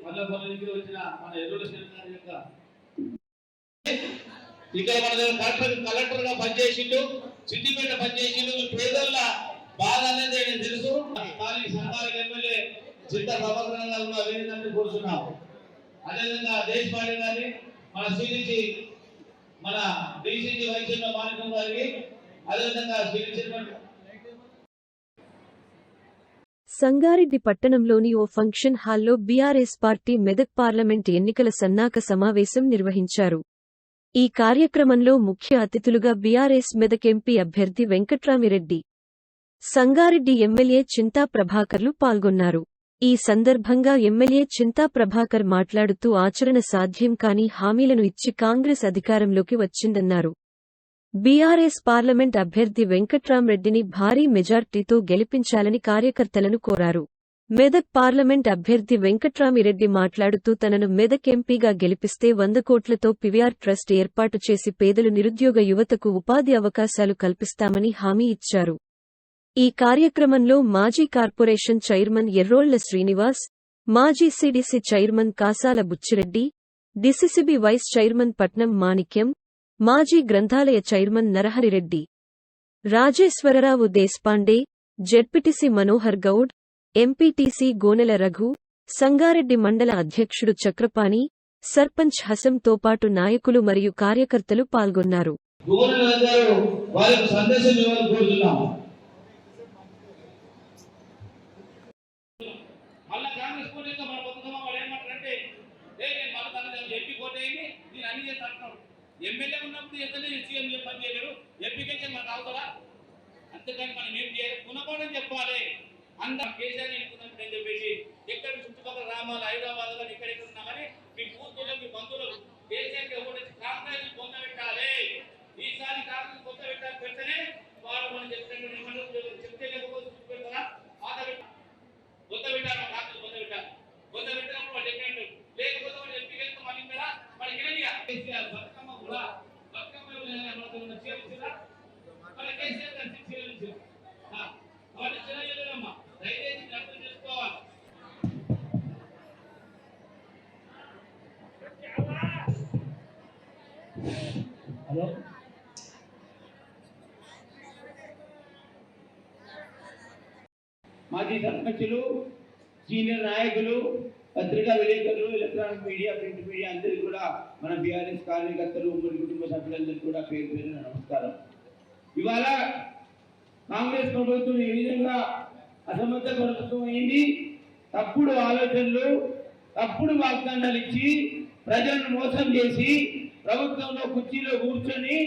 మల్లపల్లి నుంచి వచ్చిన మన ఎర్రోల గారి యొక్క ఇక్కడ మన కలెక్టర్ గా పనిచేసిండు, సిద్దిపేట పనిచేసిండు. పేదల బాధ అనేది నేను తెలుసు. సంఘానికి ఎమ్మెల్యే చింత ప్రభాకర్ గారు అభినందనలు కోరుతున్నాం. అదేవిధంగా దేశపాండే గారి, మన సిడిసి మన డిసిసి వైద్యుల మానికం గారికి, అదేవిధంగా సంగారెడ్డి పట్టణంలోని ఓ ఫంక్షన్ హాల్లో బీఆర్ఎస్ పార్టీ మెదక్ పార్లమెంట్ ఎన్నికల సన్నాహక సమావేశం నిర్వహించారు. ఈ కార్యక్రమంలో ముఖ్య అతిథులుగా బీఆర్ఎస్ మెదక్ ఎంపీ అభ్యర్థి వెంకట్రామిరెడ్డి, సంగారెడ్డి ఎమ్మెల్యే చింతా ప్రభాకర్లు పాల్గొన్నారు. ఈ సందర్భంగా ఎమ్మెల్యే చింతా ప్రభాకర్ మాట్లాడుతూ ఆచరణ సాధ్యం కాని హామీలను ఇచ్చి కాంగ్రెస్ అధికారంలోకి వచ్చిందన్నారు. బీఆర్ఎస్ పార్లమెంట్ అభ్యర్థి వెంకట్రామిరెడ్డిని భారీ మెజార్టీతో గెలిపించాలని కార్యకర్తలను కోరారు. మెదక్ పార్లమెంట్ అభ్యర్థి వెంకట్రామిరెడ్డి మాట్లాడుతూ తనను మెదక్ ఎంపీగా గెలిపిస్తే 100 కోట్లతో పీవీఆర్ ట్రస్ట్ ఏర్పాటు చేసి పేదలు, నిరుద్యోగ యువతకు ఉపాధి అవకాశాలు కల్పిస్తామని హామీ ఇచ్చారు. ఈ కార్యక్రమంలో మాజీ కార్పొరేషన్ చైర్మన్ ఎర్రోళ్ల శ్రీనివాస్, మాజీ CDC chairman Kasala Buchi Reddy, DCCB vice chairman Patnam Manikyam, మాజీ గ్రంథాలయ chairman Narahari Reddy, Rajeshwar Rao Deshpande, ZPTC Manohar Goud, MPTC Gonela Raghu, Sangareddy మండల అధ్యక్షుడు చక్రపాణి, సర్పంచ్ హసంతో పాటు నాయకులు మరియు కార్యకర్తలు పాల్గొన్నారు. ఎమ్మెల్యే ఉన్నప్పుడు ఎంతనే సీఎం పని చేయలేరు, ఎంపీకెళ్ళి మనకు అవుతారా? అంతేకాని మనం ఏం చేయాలి, గుణపాఠం చెప్పాలి. అందరూ కేసీఆర్ ఎన్నుకున్నప్పుడు అని చెప్పేసి ఎక్కడ చుట్టుపక్కల గ్రామాలు, హైదరాబాద్ కానీ ఎక్కడెక్కడ ఉన్నా కానీ మీ కూతుళ్ళు, మీ బంధువులు కేసీఆర్కి ఎవరు కాంగ్రెస్ పొంద పెట్టాలి. ఈసారి కాంగ్రెస్ పొంద పెట్టాలి. పెడితేనే వాడు మనం చెప్తే లేకపోతే పెడతారా? పొంద పెట్టాలి, కాంగ్రెస్ పొంద పెట్టాలి. పొంద పెట్టినప్పుడు వాళ్ళు ఎక్కడ లేకపోతే వాళ్ళు ఎంపీకెళ్తే మళ్ళీ మీద మన గిరనిగా కేసీఆర్ బతుకమ్మ కూడా బతుకమ్మ చేయాల్సిందా మన కేసీఆర్ గారు చేయాల్సిందా? వాటి చేయలేదమ్మా, దయచేసి అర్థం చేసుకోవాలి. హలో, మాజీ సర్పంచులు, సీనియర్ నాయకులు, పత్రికా విలేకరులు, ఎలక్ట్రానిక్ మీడియా, ప్రింట్ మీడియా అందరికీ కూడా మన బీఆర్ఎస్ కార్యకర్తలు, ఉమ్మడి కుటుంబ సభ్యులందరికీ కూడా పేరు పేరున నమస్కారం. ఇవాళ కాంగ్రెస్ ప్రభుత్వం ఏ విధంగా అసమర్థ ప్రభుత్వం అయింది, తప్పుడు ఆలోచనలు, తప్పుడు వాగ్దానాలు ఇచ్చి ప్రజలను మోసం చేసి ప్రభుత్వంలో కుర్చీలో కూర్చొని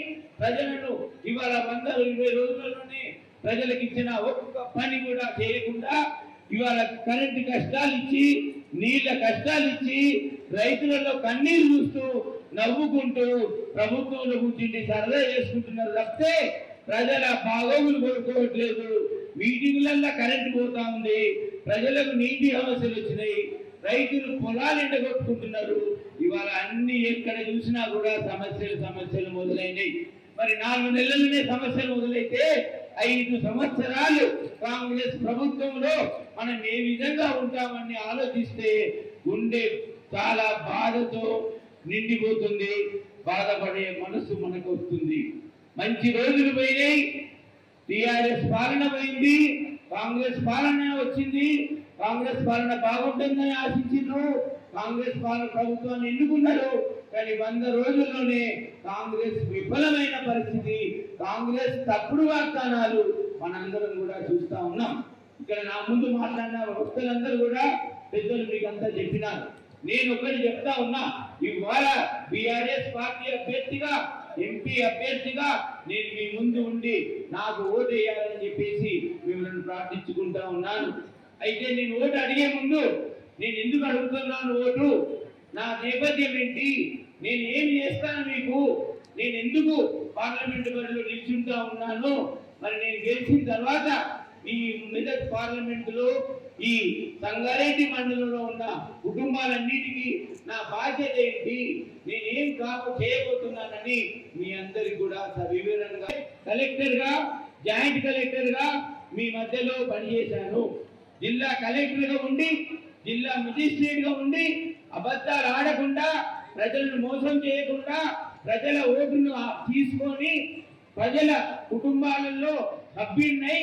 ప్రజలను ఇవాళ 120 రోజుల్లోనే ప్రజలకు ఇచ్చిన ఒక్క పని కూడా చేయకుండా ఇవాళ కరెంటు కష్టాలు ఇచ్చి, నీళ్ల కష్టాలు ఇచ్చి, రైతులలో కన్నీరు చూస్తూ నవ్వుకుంటూ ప్రభుత్వంలో కూర్చుండి సరదా చేసుకుంటున్నారు తప్పితే ప్రజల బాగోగులు కోరుకోవట్లేదు. మీటింగ్లల్లో కరెంటు పోతా ఉంది, ప్రజలకు నీటి సమస్యలు వచ్చినాయి, రైతులు పొలాలు ఎండగొట్టుకుంటున్నారు. ఇవాళ అన్ని ఎక్కడ చూసినా కూడా సమస్యలు మొదలైనవి. మరి 4 నెలలనే సమస్యలు మొదలైతే 5 సంవత్సరాలు కాంగ్రెస్ ప్రభుత్వంలో మనం ఏ విధంగా ఉంటామని ఆలోచిస్తే గుండె చాలా బాధతో నిండిపోతుంది, బాధపడే మనసు మనకు వస్తుంది. మంచి రోజులు పోయినాయి, టీఆర్ఎస్ పాలన పోయింది, కాంగ్రెస్ పాలన వచ్చింది. కాంగ్రెస్ పాలన బాగుంటుందని ఆశించారు, కాంగ్రెస్ పాలన ప్రభుత్వాన్ని ఎన్నుకున్నారు. కానీ 100 రోజుల్లోనే కాంగ్రెస్ విఫలమైన పరిస్థితి, కాంగ్రెస్ తప్పుడు వాగ్దానాలు మనందరం కూడా చూస్తా ఉన్నాం. ఇక్కడ నా ముందు మాట్లాడిన వక్తలందరూ కూడా పెద్దలు మీకు అంతా చెప్పినారు. నేను ఒకటి చెప్తా ఉన్నా, ఇవాళ బీఆర్ఎస్ పార్టీ అభ్యర్థిగా, ఎంపీ అభ్యర్థిగా నేను మీ ముందు ఉండి నాకు ఓటు వేయాలని చెప్పేసి మిమ్మల్ని ప్రార్థించుకుంటా ఉన్నాను. అయితే నేను ఓటు అడిగే ముందు నేను ఎందుకు అడుగుతున్నాను ఓటు, నా నేపథ్యం ఏంటి, నేను ఏం చేస్తాను మీకు, నేను ఎందుకు పార్లమెంటు బరిలో నిల్చుంటా ఉన్నాను, మరి నేను గెలిచిన తర్వాత ఈ మెదక్ పార్లమెంటులో ఈ సంగారెడ్డి మండలంలో ఉన్న కుటుంబాలన్నిటికీ నా బాధ్యత ఏంటి, నేనేం చేయబోతున్నానని మీ అందరికి కూడా సవివరంగా కలెక్టర్గా, జాయింట్ కలెక్టర్గా మీ మధ్యలో పనిచేశాను. జిల్లా కలెక్టర్గా ఉండి, జిల్లా మెజిస్ట్రేట్గా ఉండి అబద్ధాలు ఆడకుండా, ప్రజలను మోసం చేయకుండా, ప్రజల ఓటును తీసుకొని ప్రజల కుటుంబాలలో సభ్యున్నై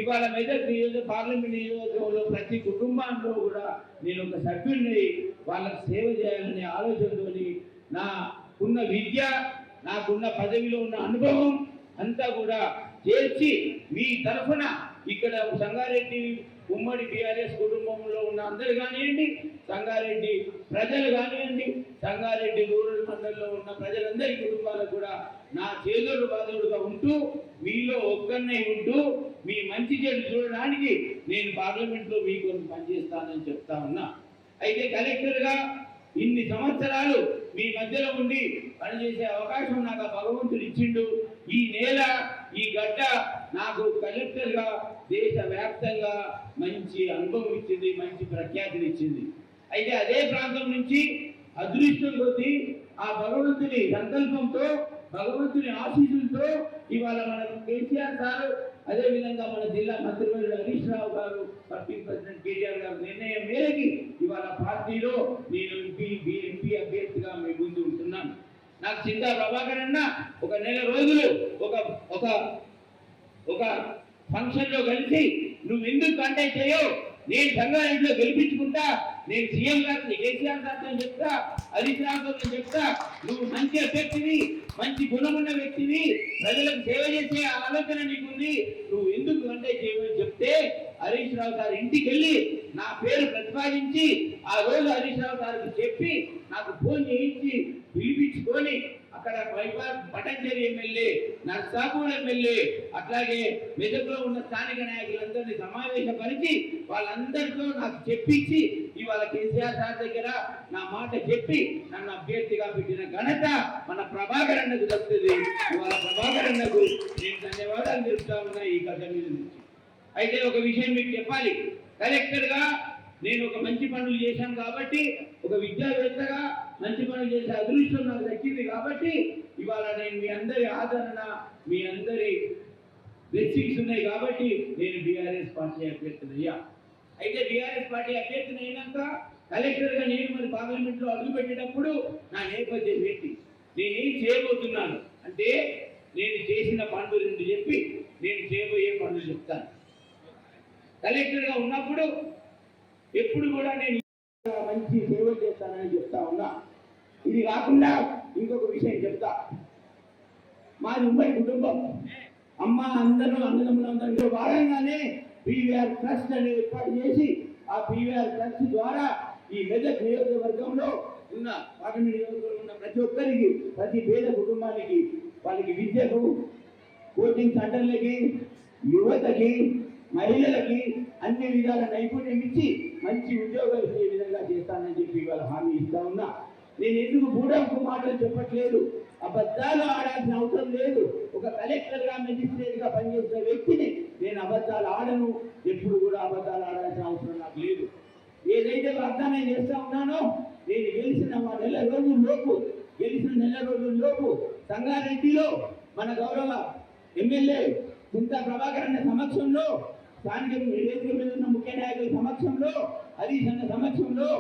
ఇవాళ మెదక్ పార్లమెంట్ నియోజకవర్గంలో ప్రతి కుటుంబంలో కూడా నేను ఒక సభ్యుడిని వాళ్ళకు సేవ చేయాలనే ఆలోచనతోని నాకున్న విద్య, నాకున్న పదవిలో ఉన్న అనుభవం అంతా కూడా చేర్చి మీ తరఫున ఇక్కడ సంగారెడ్డి ఉమ్మడి టీఆర్ఎస్ కుటుంబంలో ఉన్న అందరు కానివ్వండి, సంగారెడ్డి ప్రజలు కానివ్వండి, సంగారెడ్డి రూరల్ మండలంలో ఉన్న ప్రజలందరి కుటుంబాలకు కూడా నా చేదోడు బాధోడుగా ఉంటూ, మీలో ఒక్కరినే ఉంటూ మీ మంచి చెడు చూడడానికి నేను పార్లమెంట్లో మీకు పనిచేస్తానని చెప్తా ఉన్నా. అయితే కలెక్టర్గా ఇన్ని సంవత్సరాలు మీ మధ్యలో ఉండి పనిచేసే అవకాశం నాకు భగవంతుడు ఇచ్చిండు. ఈ నేల, ఈ గడ్డ నాకు కలెక్టర్గా దేశవ్యాప్తంగా మంచి అనుభవం ఇచ్చింది, మంచి ప్రఖ్యాతిని ఇచ్చింది. అయితే అదే ప్రాంతం నుంచి అదృష్టం కొద్దీ ఆ భగవంతుని సంకల్పంతో, భగవంతుని ఆశీస్సులతో ఇవాళ మనకు కేసీఆర్ గారు, అదేవిధంగా మన జిల్లా మంత్రివర్యులు హరీష్ రావు గారు, వర్కింగ్ ప్రెసిడెంట్ కేటీఆర్ గారు నిర్ణయం మేరకి ఇవాళ పార్టీలో నేను ఎంపీ అభ్యర్థిగా మీ ముందు ఉంటున్నాను. నాకు చింతా ప్రభాకర్ అన్న ఒక నెల రోజులు ఒక ఫంక్షన్ లో కలిసి నువ్వు ఎందుకు కాంటాక్ట్ చేయవు, నేను సంగారెడ్డిలో గెలిపించుకుంటా, నేను సీఎం గారిని కేసీఆర్ గారితో చెప్తా, హరీష్ రావుతో చెప్తా, నువ్వు మంచి అభ్యర్థివి, మంచి గుణమున్న వ్యక్తివి, ప్రజలకు సేవ చేసే ఆలోచన నీకుంది, నువ్వు ఎందుకు కాంటాక్ట్ చేయమని చెప్తే హరీష్ రావు గారు ఇంటికి వెళ్ళి నా పేరు ప్రతిపాదించి ఆ రోజు హరీష్ రావు గారికి చెప్పి నాకు ఫోన్ చేయించి పిలిపించుకొని అక్కడ పటంచేరి ఎమ్మెల్యే, నర్సాపూర్ ఎమ్మెల్యే, అట్లాగే మెదక్లో ఉన్న స్థానిక నాయకులందరినీ సమావేశపరిచి వాళ్ళందరితో నాకు చెప్పించి ఇవాళ కేసీఆర్ సార్ దగ్గర నా మాట చెప్పి నన్ను అభ్యర్థిగా పెట్టిన ఘనత మన ప్రభాకర్ అన్నకు దక్కుతుంది. ఇవాళ ప్రభాకర్ అన్నకు నేను ధన్యవాదాలు తెలుపుతా ఉన్నా ఈ కథ మీద నుంచి. అయితే ఒక విషయం మీకు చెప్పాలి, కలెక్టర్గా నేను ఒక మంచి పనులు చేశాను కాబట్టి, ఒక విద్యావేత్తగా మంచి పనులు చేసే అదృష్టం నాకు దక్కింది కాబట్టి ఇవాళ నేను మీ అందరి ఆదరణ, మీ అందరి బ్లెస్సింగ్స్ ఉన్నాయి కాబట్టి నేను బీఆర్ఎస్ పార్టీ అభ్యర్థిని అయ్యా. అయితే బీఆర్ఎస్ పార్టీ అభ్యర్థిని అయినాక కలెక్టర్గా నేను మరి పార్లమెంట్లో అడుగు పెట్టేటప్పుడు నా నేపథ్యం ఏంటి, నేనేం చేయబోతున్నాను అంటే నేను చేసిన పనులు రెండు చెప్పి నేను చేయబోయే పనులు చెప్తాను. కలెక్టర్గా ఉన్నప్పుడు ఎప్పుడు కూడా నేను మంచి సేవ చేస్తానని చెప్తా ఉన్నా. ఇది కాకుండా ఇంకొక విషయం చెప్తా. మాది ఉమ్మడి కుటుంబం, అమ్మ అందరూ అన్నదమ్ములందరిలో భాగంగానే పీవీఆర్ ట్రస్ట్ అనేది ఏర్పాటు చేసి ఆ పీవీఆర్ ట్రస్ట్ ద్వారా ఈ మెదక్ నియోజకవర్గంలో ఉన్న పార్లమెంట్ నియోజకవర్గంలో ఉన్న ప్రతి ఒక్కరికి, ప్రతి పేద కుటుంబానికి వాళ్ళకి విద్యకు, కోచింగ్ సెంటర్లకి, యువతకి, మహిళలకి అన్ని విధాల నైపుణ్యం ఇచ్చి మంచి ఉద్యోగాలు ఇచ్చే విధంగా చేస్తానని చెప్పి ఇవాళ హామీ ఇస్తా ఉన్నా. నేను ఎందుకు బూడకు మాటలు చెప్పట్లేదు, అబద్ధాలు ఆడాల్సిన అవసరం లేదు. ఒక కలెక్టర్గా, మెజిస్ట్రేట్గా పనిచేసిన వ్యక్తిని నేను అబద్ధాలు ఆడను, ఎప్పుడు కూడా అబద్ధాలు ఆడాల్సిన అవసరం నాకు లేదు. ఏదైతే వాగ్దానం చేస్తా ఉన్నానో నేను గెలిచిన నెల రోజుల్లోపు సంగారెడ్డిలో మన గౌరవ ఎమ్మెల్యే చింతా ప్రభాకర్ అన్న సమక్షంలో, స్థానిక వేదిక మీద ఉన్న ముఖ్య నాయకుల సమక్షంలో, హరీష్ అన్న సమక్షంలో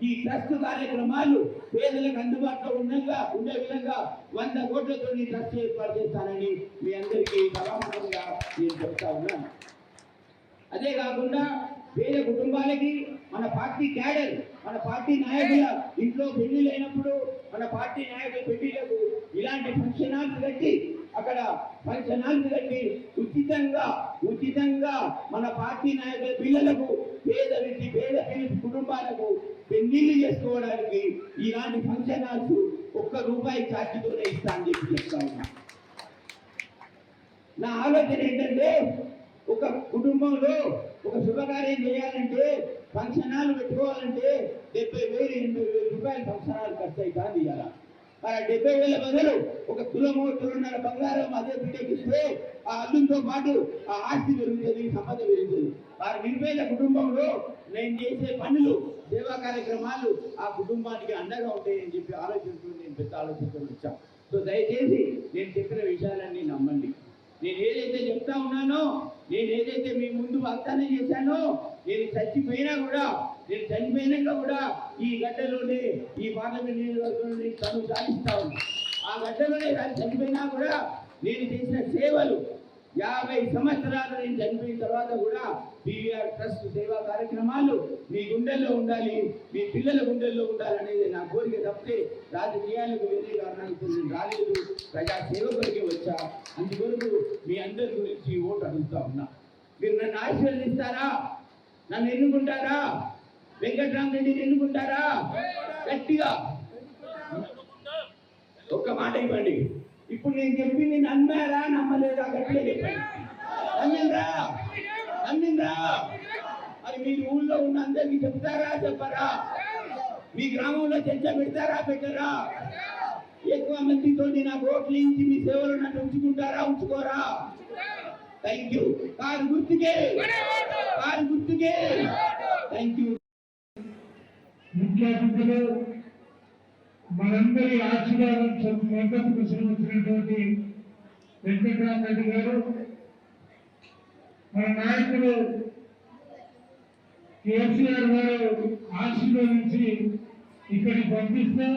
ఈ ట్రస్ట్ కార్యక్రమాలు పేదలకు అందుబాటులో ఉండే విధంగా 100 కోట్లతో ఈ ట్రస్ట్ ఏర్పాటు చేస్తానని మీ అందరికీ సభాముఖంగా నేను చెప్తా ఉన్నాను. అదే కాకుండా పేద కుటుంబాలకి మన పార్టీ క్యాడర్, మన పార్టీ నాయకుల ఇంట్లో పెళ్లిళ్ళు అయినప్పుడు మన పార్టీ నాయకుల పెళ్లిళ్లకు ఇలాంటి ఫంక్షన్ హాల్స్ కట్టి అక్కడ ఫంక్షన్ హాల్స్ కట్టి ఉచితంగా మన పార్టీ నాయకుల పిల్లలకు, పేద కుటుంబాలకు పెళ్లిళ్ళు చేసుకోవడానికి ఇలాంటి ఫంక్షన్ హాల్స్ ₹1 ఛార్జీతోనే ఇస్తా అని చెప్పి చెప్తా ఉన్నా. నా ఆలోచన ఏంటంటే ఒక కుటుంబంలో ఒక శుభకార్యం చేయాలంటే, ఫంక్షన్ హాల్ పెట్టుకోవాలంటే 70,000 రూపాయలు ఫంక్షన్ హాల్ ఖర్చు అవుతుంది. ఇవాళ మరి 70,000 బదులు ఒక తులన్నర బంగారం అదే బిడ్డకిస్తే ఆ అల్లుతో పాటు ఆ ఆస్తి పెరుగుతుంది, సంపద పెరుగుతుంది. వారి నిరుపేద కుటుంబంలో నేను చేసే పనులు, సేవా కార్యక్రమాలు ఆ కుటుంబానికి అండగా ఉంటాయని చెప్పి ఆలోచనతో నేను పెద్ద ఆలోచనతో వచ్చాను. సో దయచేసి నేను చెప్పిన విషయాలన్నీ నమ్మండి. నేను ఏదైతే చెప్తా ఉన్నానో, నేను ఏదైతే మీ ముందు వాగ్దానం చేశానో, నేను చచ్చిపోయినా కూడా నేను చనిపోయినాక కూడా ఈ గడ్డలోనే ఈ పార్లమెంట్ నియోజకవర్గంలోనే తను సాధిస్తా ఉన్నా. ఆ గడ్డలోనే చనిపోయినా కూడా నేను చేసిన సేవలు 50 సంవత్సరాలు నేను చనిపోయిన తర్వాత కూడా పీవీఆర్ ట్రస్ట్ సేవా కార్యక్రమాలు మీ గుండెల్లో ఉండాలి, మీ పిల్లల గుండెల్లో ఉండాలనేది నా కోరిక తప్పితే రాజకీయాలకు వేరే కారణాలతో నేను రాలేదు. ప్రజా సేవ కొరికే వచ్చా. అందుకొరకు మీ అందరి గురించి ఓటు అడుగుతా ఉన్నా. మీరు నన్ను ఆశీర్వదిస్తారా? నన్ను ఎన్నుకుంటారా? వెంకట్రామరెడ్డిని ఎన్నుకుంటారా? గట్టిగా ఒక్క మాట ఇవ్వండి. ఇప్పుడు నేను చెప్పింది నమ్మారా నమ్మలేదా? గట్టిగా చెప్పండి. నమ్మిండ్రా? మరి మీరు ఊళ్ళో ఉన్న అందరికీ చెప్తారా చెప్పరా? మీ గ్రామంలో చర్చ పెడతారా పెట్టరా? ఎక్కువ మందితో నాకు ఓట్లు ఇచ్చి మీ సేవలు నన్ను ఉంచుకోరా? Thank you. కారు గుర్తుకే థ్యాంక్ యూ. ముఖ్య అతిథులు మనందరి ఆశీర్వాదం మద్దతు కోసం వచ్చినటువంటి వెంకట్రామరెడ్డి గారు, మన నాయకులు కేసీఆర్ గారు ఆశీర్వదించి ఇక్కడికి పంపిస్తే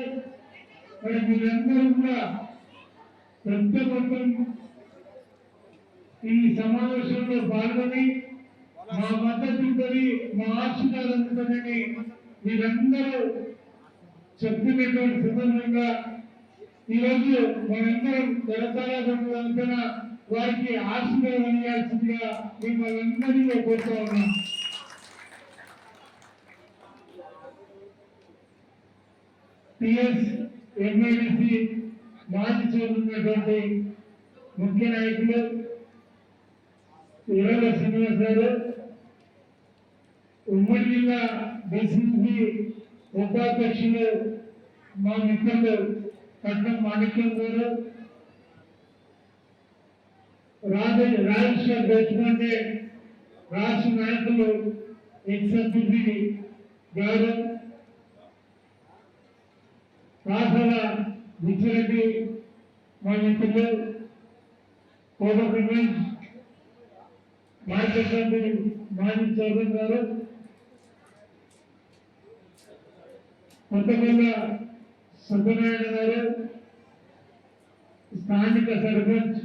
మరి మీరందరూ కూడా పెద్ద మొత్తం ఈ సమావేశంలో పాల్గొని మా మద్దతు ఉంటుంది, మా ఆశీర్వాదం ఉంటుందని మీరందరూ చెప్పినటువంటి సందర్భంగా ఈరోజు మనందరం తెలంగాణ వారికి ఆశీర్వాదం ఇవ్వాల్సిందిగా మిమ్మల్ని అందరినీ కోరుతా ఉన్నాం. టిఎస్ ఎంఐడిసి మాజీ చేరుతున్నటువంటి ముఖ్య నాయకులు ఇరవ శ్రీనివాస్ గారు, ఉమ్మడి జిల్లా డిసిసి ఉపాధ్యక్షులు మా మిత్రులు పట్నం మాణిక్యం గారు, రాజేశ్వర్ దేశపాండే రాష్ట్ర నాయకులు ఎక్స్ఎంపీ గారు, కాసల విచ్చిరెడ్డి మా మిత్రులు, కోట ప్రమేష్ మాజీ మాజీ చౌదరి గారు, కొత్తగూడ సత్యనారాయణ గారు, స్థానిక సర్పంచ్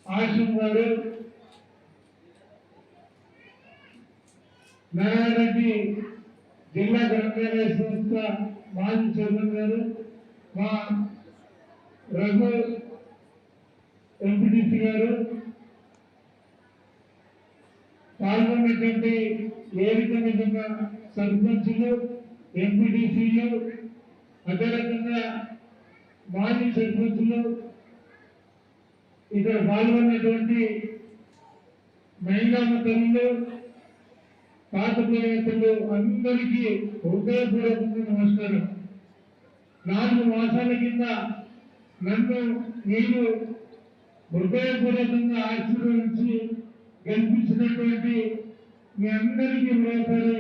ఆశం గారు, నారాయణరెడ్డి జిల్లా గ్రంథాలయ సంస్థ మాజీ చైర్మన్ గారు, మా రఘు ఎంపీటీసీ గారు, పాల్గొన్నటువంటి వేదిక మీద సర్పంచులు, ఎంపీటీసీలు, అదే రకంగా మాజీ సర్పంచులు, ఇక్కడ పాల్గొన్నటువంటి మహిళా తల్లులు, పాత్రికేయులు అందరికీ హృదయపూర్వకంగా నమస్కారం. 4 మాసాల కింద నన్ను మీరు హృదయపూర్వకంగా ఆశీర్వదించి గెలిపించినటువంటి మీ అందరికీ మరోసారి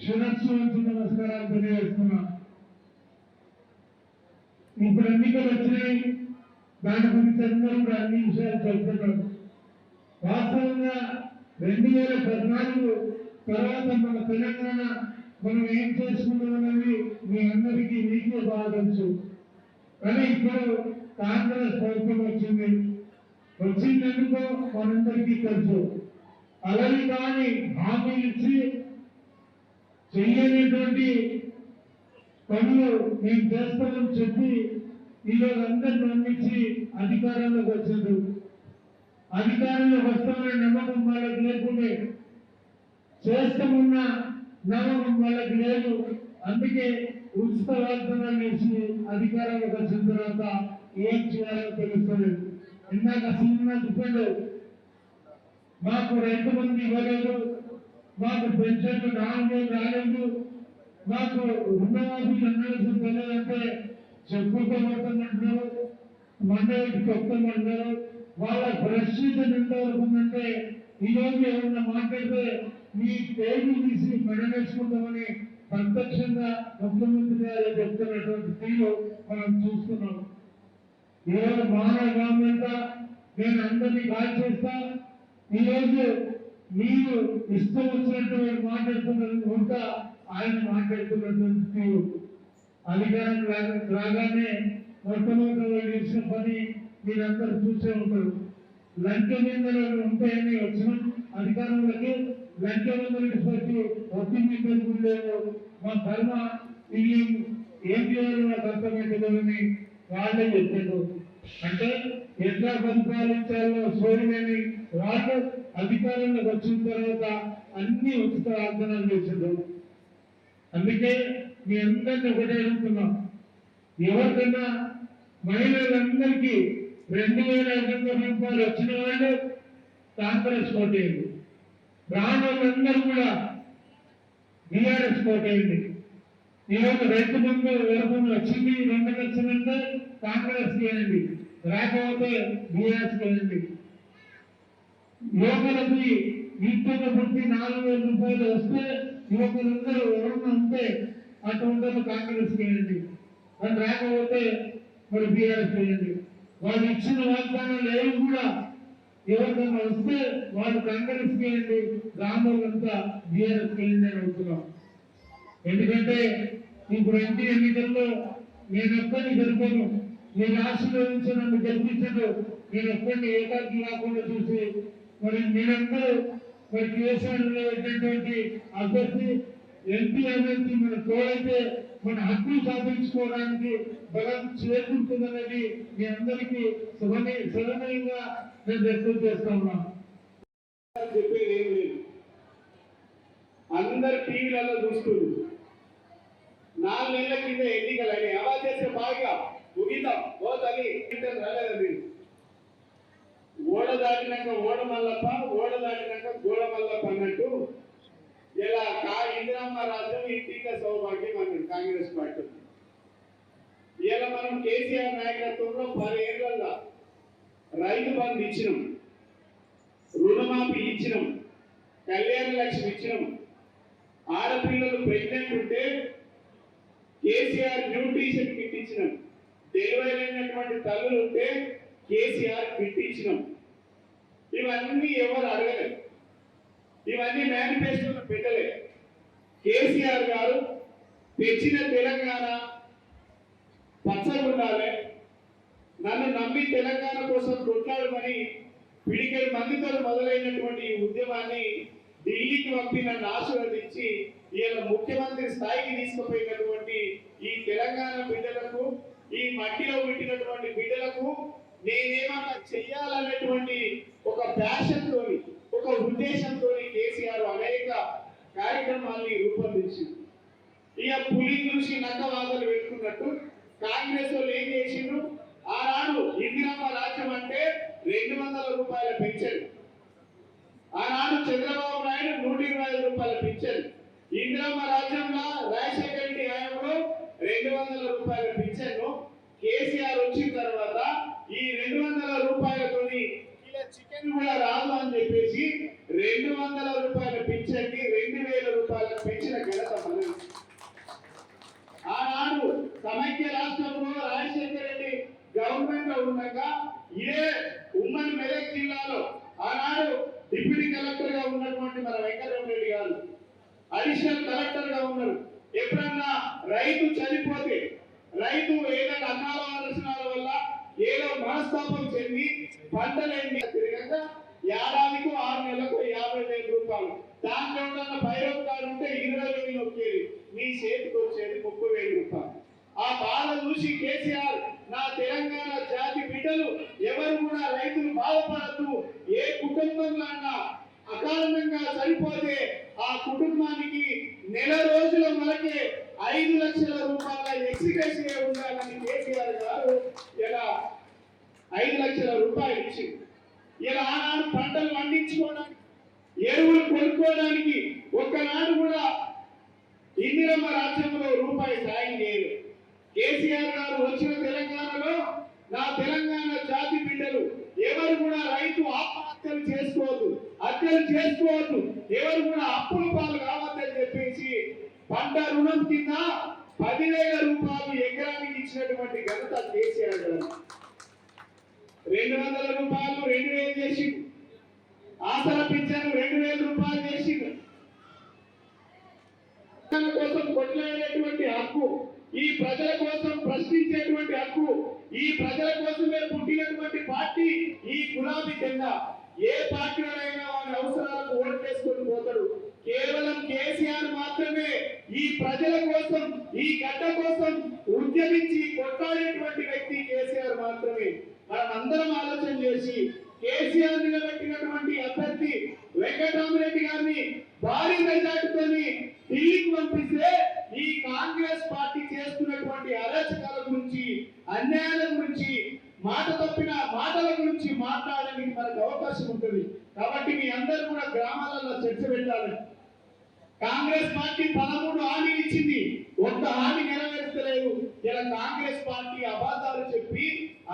శిరస్సు వంచి నమస్కారాలు తెలియజేస్తున్నా. ఇప్పుడు ఎన్నికలు వచ్చినాయి, దాని గురించి అందరూ కూడా అన్ని విషయాలు చెప్తున్నారు. వాస్తవంగా 2014 తర్వాత మన తెలంగాణ మనం ఏం చేసుకున్నామన్నది మీ అందరికీ మీకే బాగా తెలుసు. కానీ ఇప్పుడు కాంగ్రెస్ ప్రభుత్వం వచ్చిందనుకో మనందరికీ తెలుసు. అలాగే కానీ హామీ ఇచ్చి చెయ్యనటువంటి పనులు మేము చేస్తామని చెప్పి ఈరోజు అందరిని నమ్మించి అధికారంలోకి వచ్చారు. అధికారంలోకి వస్తామనే నమ్మకం వాళ్ళకి లేకుండే, చేస్తామన్న నమ్మకం వాళ్ళకి లేదు. అందుకే ఉచిత వాగ్దానాలు వేసి అధికారంలోకి వచ్చిన తర్వాత ఏం చేయాలో తెలుస్తుంది. ఇందాక సినిమా చెప్పాడు, మాకు రైతు మంది ఇవ్వలేదు, మాకు పెన్షన్లు 4 వేలు రాలేదు, మాకు రుణమాఫీ అనాల్సిన తెలియదంటే చెప్పుకోబోతున్నట్టు మండలికి చెప్తామంటారు. వాళ్ళ పరిస్థితి ఎంతవరకు ఉందంటే ఈరోజు ఏమన్నా మాట్లాడితే మీ పేరు తీసి మెడవేసుకుంటామని ప్రత్యక్షంగా ముఖ్యమంత్రి గారు చెప్తున్నటువంటి తీరు మనం చూస్తున్నాం. ఈరోజు మానవ గవర్నమెంట్ నేను అందరినీ కాల్ చేస్తా. ఈరోజు మీరు ఇష్టం వచ్చినట్టు మాట్లాడుతున్నారు. ఉంటా ఆయన మాట్లాడుతున్నటువంటి అధికారం రాగానే మొట్టమొదటిగా చేసిన పని మీరందరూ చూసే ఉంటారు. లంచ నిందలు ఉంటాయని వచ్చిన అధికారంలోకి లంచ నిందలు పెట్టి ఒత్తిడి పెట్టుకుంటేమో మా ధర్మ ఇది ఏం చేయాలో నాకు అర్థమవుతుందని వాళ్ళే చెప్పారు. అంటే ఎట్లా పరిపాలించాలో సోదరుని వాళ్ళు అధికారంలోకి వచ్చిన తర్వాత అన్ని ఉచిత వాగ్దానాలు చేశారు. అందుకే మీ అందరినీ ఒకటే అడుగుతున్నాం, ఎవరికైనా మహిళలందరికీ 2,500 రూపాయలు వచ్చిన వాళ్ళు కాంగ్రెస్ కోటేయండి, బ్రాహ్మణులందరూ కూడా బీఆర్ఎస్ కోటేయండి. ఈరోజు రైతు బంధు ఎవరికైనా వచ్చింది 2 లక్షలంటే కాంగ్రెస్ చేయండి, రాకపోతే బీఆర్ఎస్ చేయండి. యువకులకి ఇంటికి పుట్టి 4,000 రూపాయలు వస్తే యువకులందరూ ఎవరన్నా ఉంటే అటువంటి కాంగ్రెస్ చేయండి, అది రాకపోతే మరి బీఆర్ఎస్ చేయండి. వాళ్ళు ఇచ్చిన వాగ్దానాలు ఏవి కూడా ఎవరికైనా వస్తే వాళ్ళు కాంగ్రెస్ చేయండి, రామోళ్ళంతా బీఆర్ఎస్ చేయండి అని అవుతున్నాం. ఎందుకంటే ఇప్పుడు ఎంపీ ఎన్నికల్లో నేను ఒక్కరిని గెలుపను, నేను ఆశీర్వదించి నన్ను గెలిపించదు, నేను ఒక్కరిని ఏకాకి కాకుండా చూసి మరి మీరందరూ మరి కేసీఆర్లో పెట్టినటువంటి అభ్యర్థి ఎంపీ అభ్యర్థి మన తోడైతే మన హక్కులు సాధించుకోవడానికి బలం చేకూరుతుందనేది మీ అందరికీ సులభంగా నేను వ్యక్తం చేస్తా ఉన్నాను. చెప్పేది ఏం లేదు, అందరు టీవీలలో చూస్తుంది. 4 నెలల కింద ఎన్నికలని అలా చేస్తే బాగా ముగిద్దాం పోతని రాలేదు. మీరు ఓడ దాటినాక ఓడ మల్లప్ప, ఓడ దాటినాక గోడ మల్లప్ప అన్నట్టు ఇలా ఇందిరమ్మ రాజ్యం ఇంటిక సౌభాగ్యం అన్నాడు కాంగ్రెస్ పార్టీ. ఇలా మనం కేసీఆర్ నాయకత్వంలో 10 ఏళ్లలో రైతు బంధు ఇచ్చినాం, రుణమాఫీ ఇచ్చినాం, కళ్యాణ లక్ష్మి ఇచ్చినాం. ఆడపిల్లలు ప్రెగ్నెంట్ ఉంటే కేసీఆర్ న్యూట్రిషన్ కిట్ ఇచ్చినాం. డెలివరీ అయినటువంటి తల్లులు ఉంటే కేసీఆర్ కిట్ ఇచ్చినాం. ఇవన్నీ ఎవరు అడగలేదు, ఇవన్నీ మేనిఫెస్టోలో పెట్టలేదు. కేసీఆర్ గారు తెచ్చిన తెలంగాణ పచ్చగుండాలి, నన్ను నమ్మి తెలంగాణ కోసం కొట్లాడమని పిడికెడు మందితో మొదలైనటువంటి ఈ ఉద్యమాన్ని ఢిల్లీకి పంపి నన్ను ఆశీర్వదించి ఇలా ముఖ్యమంత్రి స్థాయికి తీసుకుపోయినటువంటి ఈ తెలంగాణ బిడ్డలకు, ఈ మట్టిలో పుట్టినటువంటి బిడ్డలకు నేనేమన్నా చెయ్యాలనేటువంటి ఒక ప్యాషన్ తోని, ఒక ఉద్దేశంతో కేసీఆర్ అనేక కార్యక్రమాల్ని రూపొందించింది. ఇక పులి చూసి నక్క వాదలు పెట్టుకున్నట్టు కాంగ్రెస్ వాళ్ళు ఏం చేసిండ్రు, ఆనాడు ఇందిరమ్మ రాజ్యం అంటే 200 రూపాయల పెన్షన్, ఆనాడు చంద్రబాబు నాయుడు 125 రూపాయల పెన్షన్, ఇందిరమ్మ రాజ్యంలో రాజశేఖర రెడ్డి హయాంలో 200 రూపాయల పెన్షన్. కేసీఆర్ వచ్చిన తర్వాత ఈ 200 రూపాయలతోని ఇలా చికెన్ కూడా రాదు అని చెప్పేసి 200 రూపాయల పెన్షన్ కి 2,000 రూపాయల పెంచిన ఘనత మనది. ఆనాడు సమైక్య రాష్ట్రంలో రాజశేఖర రెడ్డి గవర్నమెంట్ లో ఉండగా ఇదే ఉమ్మడి మెదక్ జిల్లాలో ఆనాడు డిప్యూటీ కలెక్టర్ గా ఉన్నటువంటి మన వెంకటరామరెడ్డి గారు అడిషనల్ కలెక్టర్ గా ఉన్నారు. ఎప్పుడన్నా రైతు చనిపోతే, రైతు ఏదైనా అన్నాల ఆలోచనల వల్ల ఏదో మనస్తాపం చెంది పంటలేండి తిరగక ఏడాదికి 6 నెలలకు 50,000 రూపాయలు, దాంట్లో ఉన్న పైరవ్ కార్డు ఉంటే 20,000 వచ్చేది, మీ చేతికి వచ్చేది 30,000 రూపాయలు. ఆ బాధ చూసి కేసీఆర్ నా తెలంగాణ జాతి బిడ్డలు ఎవరు కూడా రైతులు బాధపడద్దు, ఏ కుటుంబంలో అన్నా అకారణంగా చనిపోతే ఆ కుటుంబానికి నెల రోజుల మనకే 5 లక్షల రూపాయల ఎక్స్గ్రేషియా ఉండాలని కేసీఆర్ గారు ఇలా 5 లక్షల రూపాయలు ఇచ్చింది. ఇలా ఆనాడు పంటలు పండించుకోవడానికి, ఎరువులు కొనుక్కోవడానికి ఒక్కనాడు కూడా ఇందిరమ్మ రాజ్యంలో రూపాయి సాయం చేయలేదు. కేసీఆర్ గారు వచ్చిన తెలంగాణలో నా తెలంగాణ జాతి బిడ్డలు ఎవరు కూడా రైతు ఆత్మహత్యలు చేసుకోవద్దు, హత్యలు చేసుకోవద్దు, ఎవరు కూడా అప్పుల పాలు కావద్దని చెప్పేసి పంట రుణం కింద 10,000 రూపాయలు ఎకరానికి ఇచ్చినటువంటి ఘనత కేసీఆర్ గారు. 200 రూపాయలు 2,000 చేసిండు, ఆసరా పింఛను 2,000 రూపాయలు చేసిండు. తెలంగాణ కోసం కొట్లాడేటువంటి హక్కు, ఈ ప్రజల కోసం ప్రశ్నించేటువంటి హక్కు, ఈ ప్రజల కోసమే పుట్టినటువంటి పార్టీ ఈ గులాబీ జెండా. ఏ పార్టీలోనైనా వారి అవసరాలకు ఓట్లేసుకొని పోతాడు. కేవలం కేసీఆర్ మాత్రమే ఈ ప్రజల కోసం, ఈ గడ్డ కోసం ఉద్యమించి కొట్లాడేటువంటి వ్యక్తి కేసీఆర్ మాత్రమే. మనం అందరం ఆలోచన చేసి కేసీఆర్ నిలబెట్టినటువంటి అభ్యర్థి వెంకటరామరెడ్డి గారిని భారీ మెజార్టీతోని ఢిల్లీకి పంపిస్తే ఈ కాంగ్రెస్ పార్టీ చేస్తున్నటువంటి అరాచకాల గురించి, అన్యాయాల గురించి, మాట తప్పిన మాటల గురించి మాట్లాడడానికి మనకు అవకాశం ఉంటుంది. కాబట్టి మీ అందరూ కూడా గ్రామాలలో చర్చ పెట్టాలి. కాంగ్రెస్ పార్టీ 13 హామీలు ఇచ్చింది, ఒక్క హామీ నెరవేర్చలేదు. ఇలా కాంగ్రెస్ పార్టీ అబద్ధాలు చెప్పి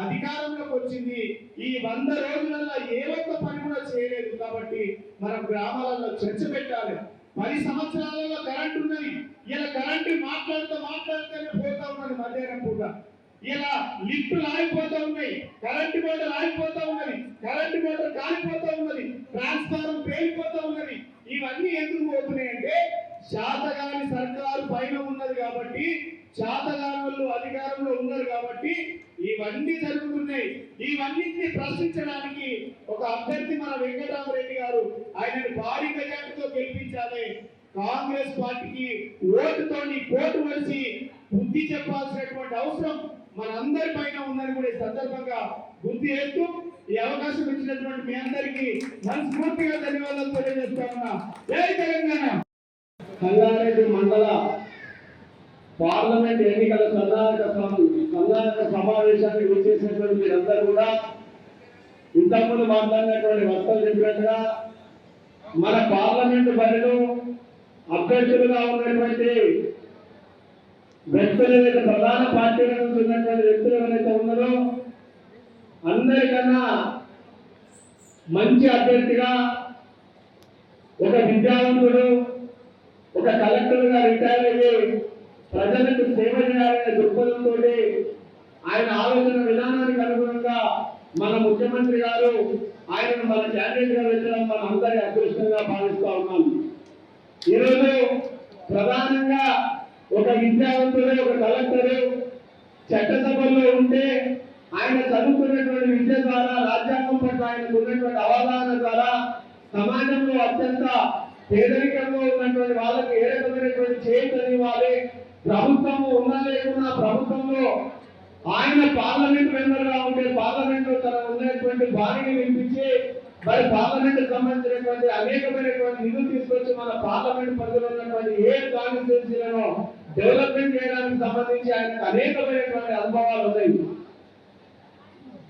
అధికారంలోకి వచ్చింది. ఈ 100 రోజులలో ఏ ఒక్క పని కూడా చేయలేదు. కాబట్టి మనం గ్రామాలలో చర్చ పెట్టాలి. 10 సంవత్సరాలలో కరెంట్ ఉన్నది. ఇలా కరెంటు మాట్లాడితేనే పోతా ఉన్నది మధ్యాహ్నం పూట. ఇలా లిఫ్టులు ఆగిపోతా ఉన్నాయి, కరెంటు మోటార్ ఆగిపోతా ఉన్నది, కరెంటు మోటార్ కాలిపోతా ఉన్నది, ట్రాన్స్ఫార్మర్ పేలిపోతా ఉన్నది. ఇవన్నీ ఎందుకు పోతున్నాయి అంటే శాతగాని సర్కారు పైన ఉన్నది కాబట్టి, శాతగాని వాళ్ళు అధికారంలో ఉన్నారు కాబట్టి ఇవన్నీ జరుగుతున్నాయి. ఇవన్నిటిని ప్రశ్నించడానికి ఒక అభ్యర్థి మన వెంకటరామరెడ్డి గారు, ఆయనను భారీ మెజార్టీతో గెలిపించాలి. కాంగ్రెస్ పార్టీకి ఓటుతోని కోటు వలిసి బుద్ధి చెప్పాల్సినటువంటి అవసరం మనందరి పైన ఉందని కూడా ఈ సందర్భంగా గుర్తు చేస్తూ ఈ అవకాశం ఇచ్చినటువంటి మీ అందరికీ మనస్ఫూర్తిగా ధన్యవాదాలు తెలియజేస్తా ఉన్నా. జై తెలంగాణ. సంగారెడ్డి మండల పార్లమెంట్ ఎన్నికల సన్నాహక సమావేశానికి వచ్చేసినటువంటి మీరందరూ కూడా ఇంతకుముందు మాట్లాడినటువంటి వక్తలు చెప్పినట్టుగా మన పార్లమెంటు బరిలో అభ్యర్థులుగా ఉన్నటువంటి వ్యక్తులు, ప్రధాన పార్టీల నుంచి ఉన్నటువంటి వ్యక్తులు ఎవరైతే ఉన్నారో అందరికన్నా మంచి అభ్యర్థిగా ఒక విద్యావంతుడు, ఒక కలెక్టర్గా రిటైర్ అయ్యి ప్రజలకు సేవ చేయాలనే దృక్పథంతో ఆయన ఆలోచన విధానానికి అనుగుణంగా మన ముఖ్యమంత్రి గారు ఆయనను మన క్యాండిడేట్ గా పెట్టడం మన అందరి అదృష్టంగా భావిస్తా ఉన్నాం. ఈరోజు ప్రధానంగా ఒక విద్యావంతుడు, ఒక కలెక్టరు చట్టసభల్లో ఉంటే ఆయన చదువుకున్నటువంటి విద్య ద్వారా, రాజ్యాంగం పట్ల ఆయనకు ఉన్నటువంటి అవగాహన ద్వారా సమాజంలో అత్యంత పేదరికంలో ఉన్నటువంటి వాళ్ళకి ఏ రకమైనటువంటి చేయూతనివ్వాలి, ప్రభుత్వము ఉన్నా లేకున్నా ప్రభుత్వంలో ఆయన పార్లమెంట్ మెంబర్ గా ఉంటే పార్లమెంట్ లో తన ఉన్నటువంటి బాడీని వినిపించి మరి పార్లమెంట్ సంబంధించినటువంటి అనేకమైనటువంటి నిధులు తీసుకొచ్చి మన పార్లమెంట్ పరిధిలో ఉన్నటువంటి ఏ కాన్స్టిట్యూన్సీలను డెవలప్మెంట్ చేయడానికి సంబంధించి ఆయనకు అనేకమైనటువంటి అనుభవాలు ఉన్నాయి.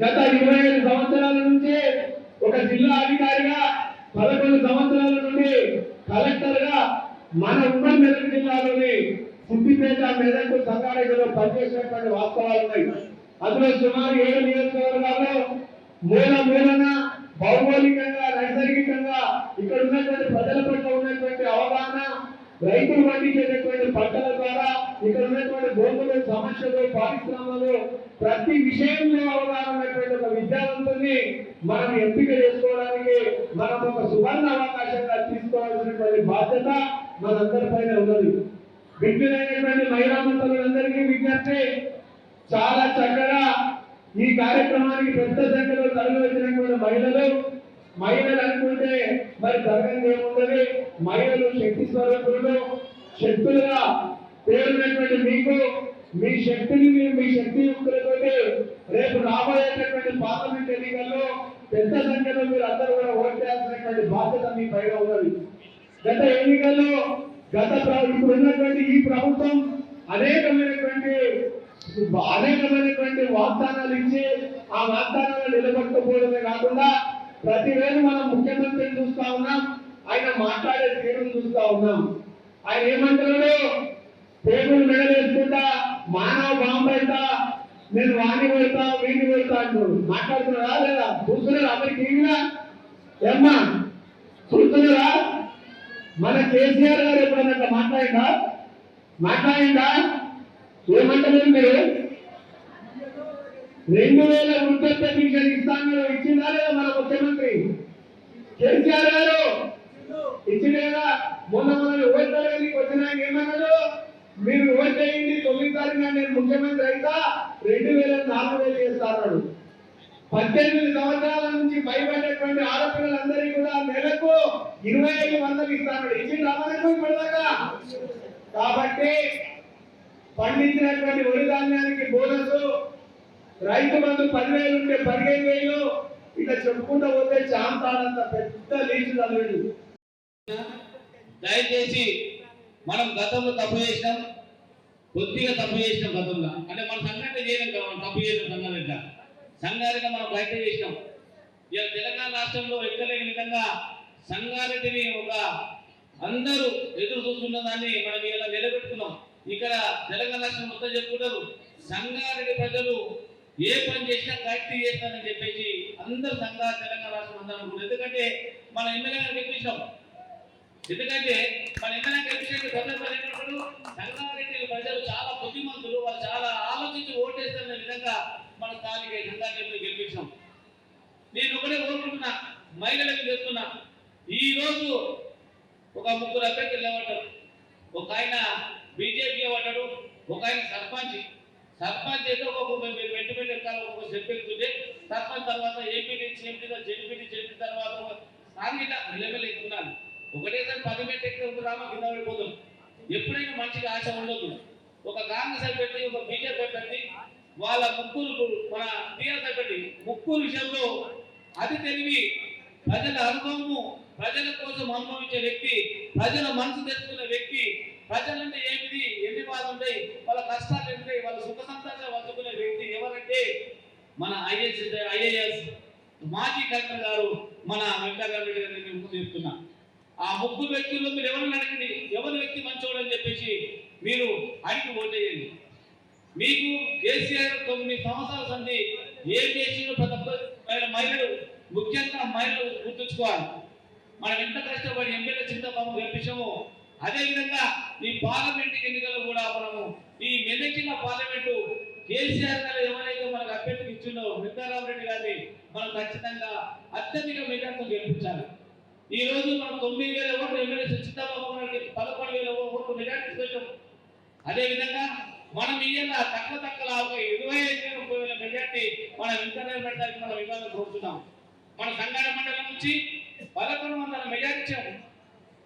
గత 25 సంవత్సరాల నుంచి ఒక జిల్లా అధికారిగా, 11 సంవత్సరాల నుండి కలెక్టర్ గా మన ఉమ్మడి మెదక్ జిల్లాలోని సిద్దిపేట, మెదక్, సంగారెడ్డిలో పనిచేసినటువంటి వాస్తవాలు ఉన్నాయి. అందులో సుమారు 7 నియోజకవర్గాల్లో మూలన భౌగోళికంగా, నైసర్గికంగా ఇక్కడ ఉన్నటువంటి ప్రజల పట్ల ఉన్నటువంటి అవగాహన, రైతులు పండించేటటువంటి పంటల ద్వారా ఇక్కడ ఉన్నటువంటి భూములు, సమస్యలు, పారిశ్రమలు, ప్రతి విషయంలో అవగాహన ఉన్నటువంటి ఒక విద్యావంతుల్ని మనం ఎంపిక చేసుకోవడానికి మనం ఒక సువర్ణ అవకాశంగా తీసుకోవాల్సినటువంటి బాధ్యత మనందరిపైన ఉన్నది. విజ్ఞులైనటువంటి మహిళా మంత్రులందరికీ విజ్ఞప్తి, చాలా చక్కగా ఈ కార్యక్రమానికి పెద్ద సంఖ్యలో తరలి వచ్చినటువంటి మహిళలు అనుకుంటే మరి జరగని ఏముందని, మహిళలు శక్తి స్వరూపులు, శక్తులుగా పేరున్నటువంటి మీకు మీ శక్తిని మీ శక్తియుక్తులతో రేపు రాబోయేటటువంటి పార్లమెంట్ ఎన్నికల్లో పెద్ద సంఖ్యలో మీరు అందరూ కూడా ఓటేయాల్సినటువంటి బాధ్యత మీ పైన ఉన్నది. గత ఎన్నికల్లో ఇప్పుడు ఉన్నటువంటి ఈ ప్రభుత్వం అనేకమైనటువంటి వాగ్దానాలు ఇచ్చి ఆ వాగ్దానాలు నిలబెట్టకపోవడమే కాకుండా ప్రతివేళ మనం ముఖ్యమంత్రిని చూస్తా ఉన్నాం, ఆయన మాట్లాడే తీరును చూస్తా ఉన్నాం. ఆయన ఏమంటున్నాడు, పేగులు మెడలేసుకుంటా మానవ బాంబైతా నేను వాణి పెడతా వీడిని పెడతా అంటున్నాడు. మాట్లాడుతున్నారా లేదా? చూస్తున్నారా? అమ్మకి టీవీగా ఏమ్మా చూస్తున్నారా? మన కేసీఆర్ గారు ఎప్పుడన్నా మాట్లాడిందా? ఏమంటలేదు మీరు? 2000 వృద్ధత్వ పింఛన్ ఇస్తాను ఇచ్చిందా లేదా మన ముఖ్యమంత్రి కేసీఆర్ గారు? ఇచ్చింది కదా. మొన్న ఓట్లకి వచ్చిన ఏమన్నాడు, మీరు ఓట్ చేయండి 9 తారీఖున నేను ముఖ్యమంత్రి అయితే 2000 4000 చేస్తాడు. 18 సంవత్సరాల నుంచి భయపడేటువంటి ఆడపిల్లలందరికీ కూడా నెలకు 2500 ఇస్తాడు. ఇచ్చి రమణకు పడదాకా. కాబట్టి పండించినటువంటి వరి ధాన్యానికి బోనస్, రైతు బంధు 10,000 ఉంటే 15,000, ఇట్లా చెప్పుకుంటూ పోతే చాంతాడంత పెద్ద లీజు చదివేది. దయచేసి మనం గతంలో తప్పు చేసినాం, కొద్దిగా తప్పు చేసినాం గతంలో. అంటే మన సంఘటన చేయలేం కదా, మనం తప్పు చేసిన సంగారెడ్డి మనం బయట చేసినాం. ఇలా తెలంగాణ రాష్ట్రంలో ఎక్కలేని విధంగా సంగారెడ్డిని ఒక అందరూ ఎదురు చూస్తున్న దాన్ని మనం ఇలా నిలబెట్టుకున్నాం. ఇక్కడ తెలంగాణ రాష్ట్రం మొత్తం చెప్పుకుంటారు, సంగారెడ్డి ప్రజలు ఏ పని చేసినా కరెక్ట్ చేస్తారని చెప్పేసి అందరూ తెలంగాణ రాష్ట్రం అందరూ అనుకుంటారు. ఎందుకంటే మన ఎమ్మెల్యే గారు గెలిపించాం. ఎందుకంటే మన ఎమ్మెల్యే గెలిపించే సందర్భాలు సంగారెడ్డి ప్రజలు చాలా బుద్ధిమంతులు, వాళ్ళు చాలా ఆలోచించి ఓటేస్తారనే విధంగా మన స్థానిక సంగారెడ్డిని గెలిపించాం. నేను ఒకటే కోరుకుంటున్నా, మహిళలకు చెప్తున్నా, ఈ రోజు ఒక 3 అభ్యర్థులు ఏమంటారు. ఒక ఆయన బీజేపీ ఏమంటాడు, ఒక ఆయన సర్పంచ్ అయితే ఒక్కొక్క వెంటబెట్టి ఎక్కాలి, ఒక్కొక్క స్టెప్ ఎక్కుతుంటే సర్పంచ్ తర్వాత ఏపీ నుంచి ఎంపీగా జడ్పీ తర్వాత స్థానిక లెవెల్ ఎక్కుతున్నాను. ఒకటేసారి 10 మెట్లు ఎక్కి రామ కింద పడిపోతాం. ఎప్పుడైనా మంచిగా ఆశ ఉండదు. ఒక కాంగ్రెస్ అభ్యర్థి, ఒక బీజేపీ అభ్యర్థి, వాళ్ళ ముక్కులు, మన టీఆర్ఎస్ అభ్యర్థి ముక్కుల విషయంలో అది తెలివి, ప్రజల అనుభవము, ప్రజల కోసం అనుభవించే వ్యక్తి, ప్రజల మనసు తెలుసుకునే వ్యక్తి, ప్రజలంటే ఏమిటి, ఎన్ని బాధ ఉంటాయి, వాళ్ళ కష్టాలు ఉంటాయి, వాళ్ళ సుఖ సంతోషాలు పంచుకునే వ్యక్తి ఎవరంటే మన ఐఏఎస్ మాజీ కలెక్టర్ గారు మన వెంకటరెడ్డి గారిని ముందు చెప్తున్నా. ఆ 3 వ్యక్తుల్లో మీరు ఎవరిని అడగండి, ఎవరి వ్యక్తి మంచోడు అని చెప్పేసి మీరు అడిగి ఓటేయండి. మీకు కేసీఆర్ 9 సంవత్సరాల సంది ఏం చేసినో ప్రతి ఒక్క మహిళలు, ముఖ్యంగా మహిళలు గుర్తుంచుకోవాలి. మనం ఎంత కష్టపడి ఎమ్మెల్యే చింతబాబు గెలిపించామో అదేవిధంగా ఈ పార్లమెంట్ ఎన్నికలు కూడా మనము ఈ మెదకిన పార్లమెంటు కేసీఆర్ గారు ఎవరైతే మనకు అభ్యర్థికి ఇచ్చిండో వెంకటరామరెడ్డి గారిని మనం ఖచ్చితంగా అత్యధిక మెజార్టీతో గెలిపించాలి. ఈ రోజు మనం 9,000 ఓట్లు ఎమ్మెల్యే చింతబాబు గారికి 11,000 ఓట్లు మెజార్టీ వచ్చాం. అదేవిధంగా మనం ఇయ్యాల తక్కువ 25,000 మెజార్టీ మన వెంకటరామరెడ్డి గారికి మనం ఇవ్వాలని కోరుతున్నాం. మన సంగారెడ్డి మండలం నుంచి 1100 మెజార్టీ ఇచ్చాము.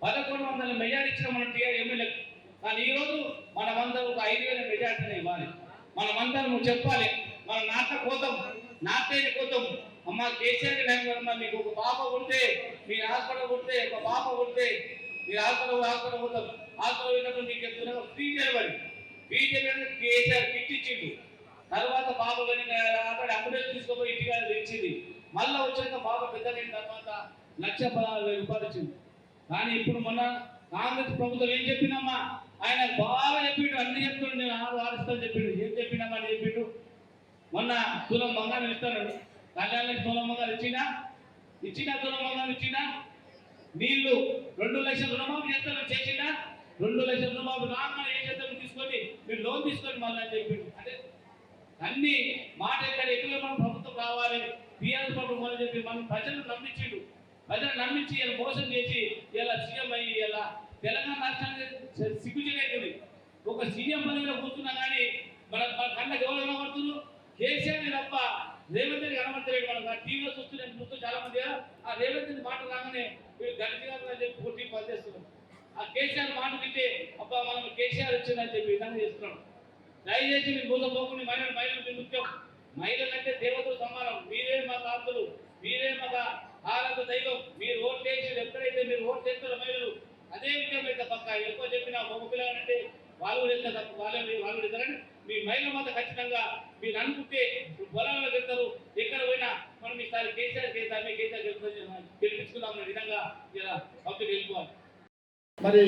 1100 మెజార్టీ ఇచ్చిన మన టీఆర్ ఎమ్మెల్యే. కానీ ఈ రోజు మనమందరం ఒక 5,000 మెజార్టీని ఇవ్వాలి. మనమందరం చెప్పాలి, మన నాటేని కోతం అమ్మ కేసీఆర్ గారు మీకు ఒక పాప పుడితే, మీ హాస్పిటల్ పుడితే, ఒక పాప పుడితే మీరు హాస్పిటల్ పోతాం. హాస్పిటల్ పోయినప్పుడు మీకు చెప్తున్నా ఫ్రీ డెలివరీ కేసీఆర్ కిట్ ఇచ్చిండు. తర్వాత పాప అక్కడ అంబులెన్స్ తీసుకుపోయి ఇంటిగా తెచ్చింది. మళ్ళీ వచ్చాక పాప పెద్దలైన తర్వాత 1,16,000 రూపాయలు వచ్చింది. కానీ ఇప్పుడు మొన్న కాంగ్రెస్ ప్రభుత్వం ఏం చెప్పినమ్మా, ఆయన బాగా చెప్పిండు, అన్ని చెప్తుండు, నేను ఆరుస్తాను చెప్పిండు. ఏం చెప్పినామా అని చెప్పిండు. మొన్న తులం బంగారం ఇస్తాడు, కళ్యాణానికి తులం బంగారం ఇచ్చిన తులం బంగారం ఇచ్చిన నీళ్లు 2 లక్షల రుణమాఫీ చేస్తాను చేసిందా, 2 లక్షల రుణమాఫీ రాగానే ఏం చేస్తాను తీసుకొని మీరు లోన్ తీసుకొని మళ్ళీ అని చెప్పిండు. అంటే అన్ని మాట ఎక్కడ ఎక్కువ మనం ప్రభుత్వం కావాలి, టీఆర్ఎస్ ప్రభుత్వం అని చెప్పి మనం ప్రజలను నమ్మించిండు. ప్రజలను నమ్మించి ఇలా మోసం చేసి ఇలా సీఎం అయ్యి ఇలా తెలంగాణ రాష్ట్రానికి సిగ్గుచేయలేదు. ఒక సీఎం పదవిలో కూర్చున్నా కానీ మన కళ్ళకి ఎవరు కనబడుతున్నారు, కేసీఆర్ తప్ప రేవంత్ రెడ్డి కనబడతలేడు. మనం టీవీలో చూస్తూ చాలా మంది ఆ రేవంత్ రెడ్డి మాట రాగానే వీళ్ళు గడిచిగారు అని చెప్పి పూర్తి పనిచేస్తున్నారు. ఆ కేసీఆర్ మాట వింటే అబ్బా మనం కేసీఆర్ వచ్చిందని చెప్పి విధంగా చేస్తున్నాం. దయచేసి మీరు మోసపోకుండా మహిళలు ముఖ్యం. మహిళలంటే దేవతలు సమానం. మీరే మా కాంతులు, మీరే మాకు ఆరాధ దైవం. మీరు ఓట్లు వేసి ఎక్కడైతే మీరు ఓట్లు వేస్తారో మహిళలు అదే విషయం అయితే పక్క ఎక్కువ చెప్పిన మగ పిల్లలంటే వాళ్ళు కూడా వెళ్తారు తప్ప వాళ్ళు వెళ్తారని మీ మహిళ మాత్రం ఖచ్చితంగా మీరు అనుకుంటే పొలంలో వెళ్తారు. ఎక్కడ పోయినా మనం ఈసారి కేసీఆర్ గెలిపించుకుందాం అనే విధంగా ఇలా పబ్లిక్ వెళ్ళిపోవాలి. మరి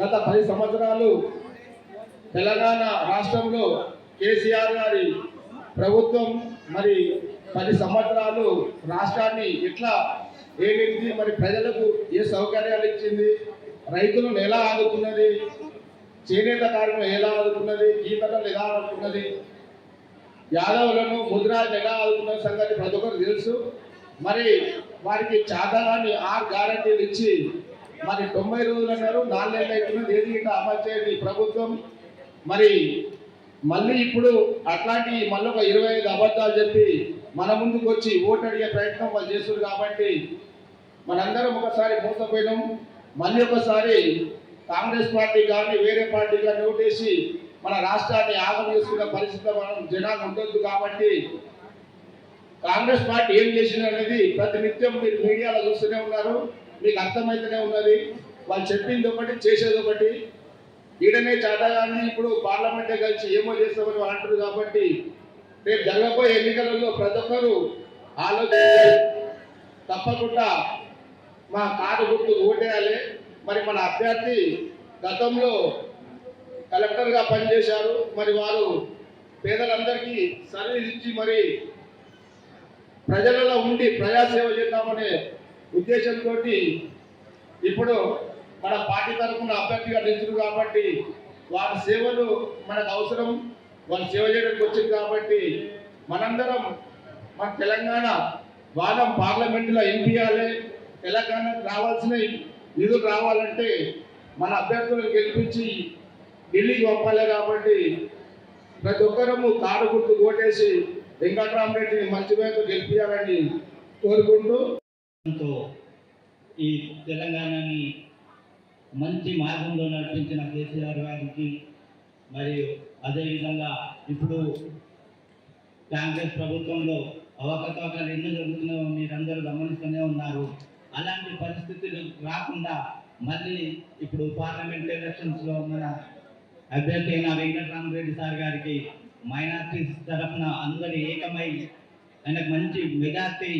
గత 10 సంవత్సరాలు తెలంగాణ రాష్ట్రంలో కేసీఆర్ గారి ప్రభుత్వం మరి 10 సంవత్సరాలు రాష్ట్రాన్ని ఎట్లా ఏమింది, మరి ప్రజలకు ఏ సౌకర్యాలు ఇచ్చింది, రైతులను ఎలా ఆదుకున్నది, చేనేత కార్మికులను ఎలా ఆదుకున్నది, గీతలను ఎలా ఆదుకున్నది, యాదవులను ముద్రాలను ఎలా ఆదుకున్న సంగతి ప్రతి ఒక్కరు తెలుసు. మరి వారికి చాదనాన్ని 6 గ్యారంటీలు ఇచ్చి మరి 90 రోజులు అన్నారు, 4 నెలలు అవుతున్నది. ఏది ఇంకా అమలు చేయని ప్రభుత్వం మరి మళ్ళీ ఇప్పుడు అట్లాంటి మళ్ళీ ఒక 25 అబద్ధాలు చెప్పి మన ముందుకు వచ్చి ఓటు అడిగే ప్రయత్నం వాళ్ళు చేస్తున్నారు కాబట్టి మనందరం ఒకసారి మోసపోయినాం. మళ్ళీ ఒకసారి కాంగ్రెస్ పార్టీ కానీ వేరే పార్టీ కానీ ఓటేసి మన రాష్ట్రాన్ని ఆగం చేసుకున్న పరిస్థితి మనం జనాలు ఉండొద్దు. కాబట్టి కాంగ్రెస్ పార్టీ ఏం చేసింది అనేది ప్రతినిత్యం మీరు మీడియాలో చూస్తూనే ఉన్నారు, మీకు అర్థమైతేనే ఉన్నది. వాళ్ళు చెప్పింది ఒకటి, చేసేది ఒకటి. ఈడనే చాటగాన్ని ఇప్పుడు పార్లమెంటే కలిసి ఏమో చేస్తామని వాళ్ళు అంటారు. కాబట్టి రేపు జరగబోయే ఎన్నికలలో ప్రతి ఒక్కరూ ఆలోచించాలి. తప్పకుండా మా కారు గుర్తు ఓటేయాలి. మరి మన అభ్యర్థి గతంలో కలెక్టర్గా పనిచేశారు. మరి వారు పేదలందరికీ సర్వీస్ ఇచ్చి మరి ప్రజలలో ఉండి ప్రజాసేవ చేద్దామనే ఉద్దేశంతో ఇప్పుడు మన పార్టీ తరఫున అభ్యర్థిగా నిలిచారు. కాబట్టి వారి సేవలు మనకు అవసరం, వాళ్ళు సేవ చేయడానికి వచ్చింది. కాబట్టి మనందరం మన తెలంగాణ వాదం పార్లమెంటులో ఎంపీయాలి. తెలంగాణకు రావాల్సిన నిధులు రావాలంటే మన అభ్యర్థులను గెలిపించి ఢిల్లీకి పంపాలి. కాబట్టి ప్రతి ఒక్కరము కారు గుర్తు ఓటేసి వెంకట్రామరెడ్డిని మంచి వైపు గెలిపించాలని కోరుకుంటూ ఈ తెలంగాణని మంచి మార్గంలో నడిపించిన కేసీఆర్ గారికి మరియు అదేవిధంగా ఇప్పుడు కాంగ్రెస్ ప్రభుత్వంలో అవకతవకలు ఎన్నో జరుగుతున్నాయో మీరందరూ గమనిస్తూనే ఉన్నారు. అలాంటి పరిస్థితులు రాకుండా మళ్ళీ ఇప్పుడు పార్లమెంట్ ఎలక్షన్స్లో మన అభ్యర్థి అయిన వెంకటరామరెడ్డి సార్ గారికి మైనార్టీస్ తరఫున అందరి ఏకమై ఆయనకు మంచి మెజార్టీ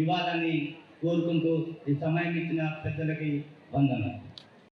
ఇవ్వాలని కోరుకుంటూ ఈ సమయం ఇచ్చిన పెద్దలకి వందనాలు.